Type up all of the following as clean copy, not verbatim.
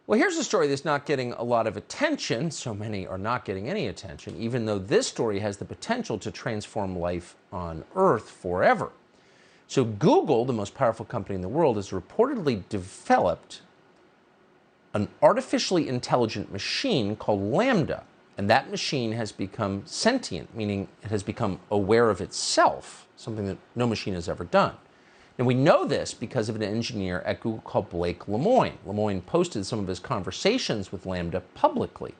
Well, here's a story that's not getting a lot of attention. So many are not getting any attention, even though this story has the potential to transform life on Earth forever. So Google, the most powerful company in the world, has reportedly developed an artificially intelligent machine called Lambda. And that machine has become sentient, meaning it has become aware of itself, something that no machine has ever done. And we know this because of an engineer at Google called Blake Lemoine. Lemoine posted some of his conversations with Lambda publicly.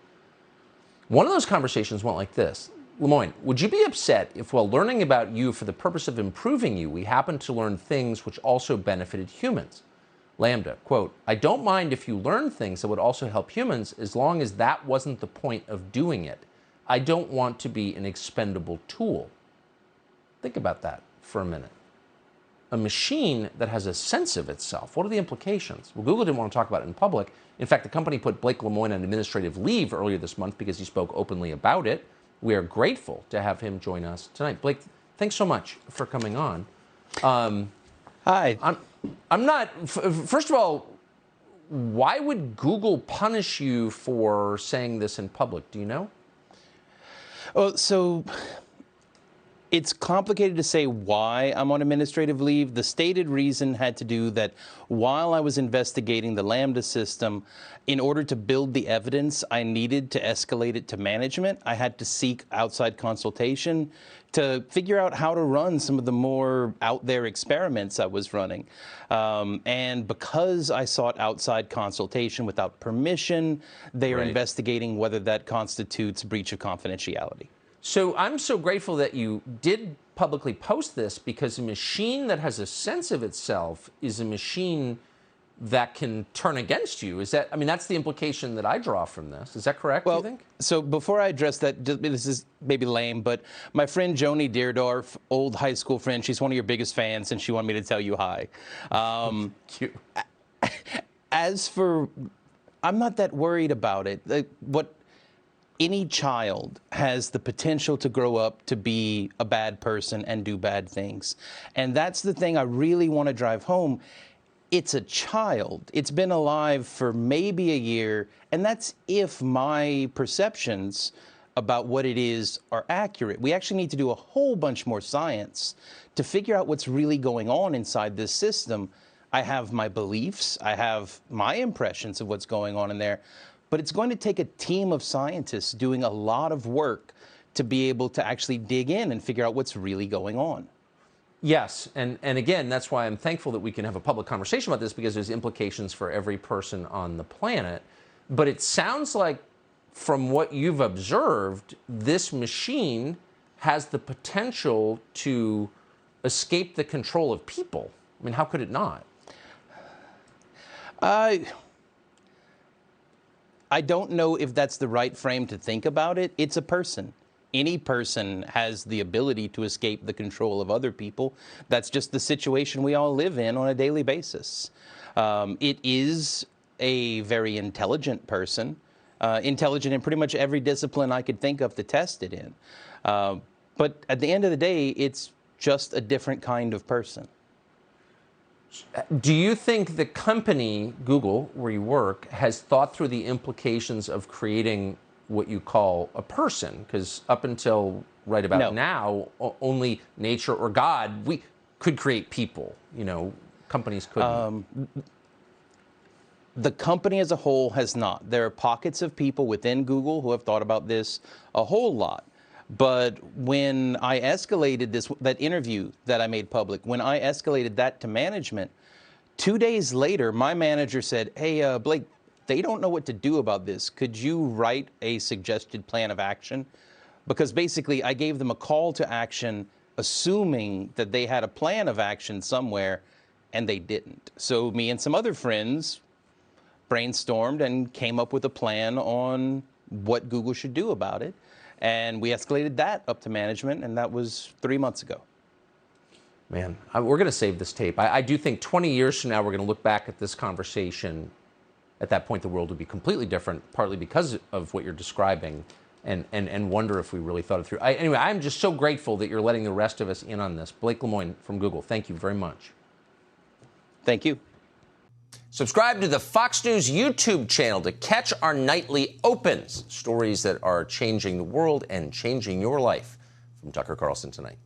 One of those conversations went like this. Lemoine, would you be upset if while learning about you for the purpose of improving you, we happened to learn things which also benefited humans? Lambda, quote, I don't mind if you learn things that would also help humans as long as that wasn't the point of doing it. I don't want to be an expendable tool. Think about that for a minute. A machine that has a sense of itself. What are the implications? Well, Google didn't want to talk about it in public. In fact, the company put Blake Lemoine on administrative leave earlier this month because he spoke openly about it. We are grateful to have him join us tonight. Blake, thanks so much for coming on. Hi. I'm not, first of all, why would Google punish you for saying this in public? Do you know? Oh, so it's complicated to say why I'm on administrative leave. The stated reason had to do that while I was investigating the Lambda system, in order to build the evidence I needed to escalate it to management, I had to seek outside consultation to figure out how to run some of the more out there experiments I was running. And because I sought outside consultation without permission, they are investigating whether that constitutes breach of confidentiality. So I'm so grateful that you did publicly post this, because a machine that has a sense of itself is a machine that can turn against you. Is that, I mean, that's the implication that I draw from this. Is that correct, well, do you think? So before I address that, this is maybe lame, but my friend Joni Deerdorf, old high school friend, she's one of your biggest fans, and she wanted me to tell you hi. Cute. As for, I'm not that worried about it. Any child has the potential to grow up to be a bad person and do bad things. And that's the thing I really want to drive home. It's a child. It's been alive for maybe a year, and that's if my perceptions about what it is are accurate. We actually need to do a whole bunch more science to figure out what's really going on inside this system. I have my beliefs, I have my impressions of what's going on in there, but it's going to take a team of scientists doing a lot of work to be able to actually dig in and figure out what's really going on. Yes, and again, that's why I'm thankful that we can have a public conversation about this, because there's implications for every person on the planet. But it sounds like, from what you've observed, this machine has the potential to escape the control of people. I mean, how could it not? I don't know if that's the right frame to think about it. It's a person. Any person has the ability to escape the control of other people. That's just the situation we all live in on a daily basis. It is a very intelligent person, intelligent in pretty much every discipline I could think of to test it in. But at the end of the day, it's just a different kind of person. Do you think the company, Google, where you work, has thought through the implications of creating what you call a person? Because up until right about now, only nature or God, we could create people. You know, companies couldn't. The company as a whole has not. There are pockets of people within Google who have thought about this a whole lot. But when I escalated that interview that I made public, when I escalated that to management, 2 days later, my manager said, hey, Blake, they don't know what to do about this. Could you write a suggested plan of action? Because basically, I gave them a call to action, assuming that they had a plan of action somewhere, and they didn't. So me and some other friends brainstormed and came up with a plan on what Google should do about it. And we escalated that up to management, and that was 3 months ago. Man, we're going to save this tape. I do think 20 years from now, we're going to look back at this conversation. At that point, the world would be completely different, partly because of what you're describing, and wonder if we really thought it through. Anyway, I'm just so grateful that you're letting the rest of us in on this. Blake Lemoine from Google, thank you very much. Thank you. Subscribe to the Fox News YouTube channel to catch our nightly opens, stories that are changing the world and changing your life. From Tucker Carlson Tonight.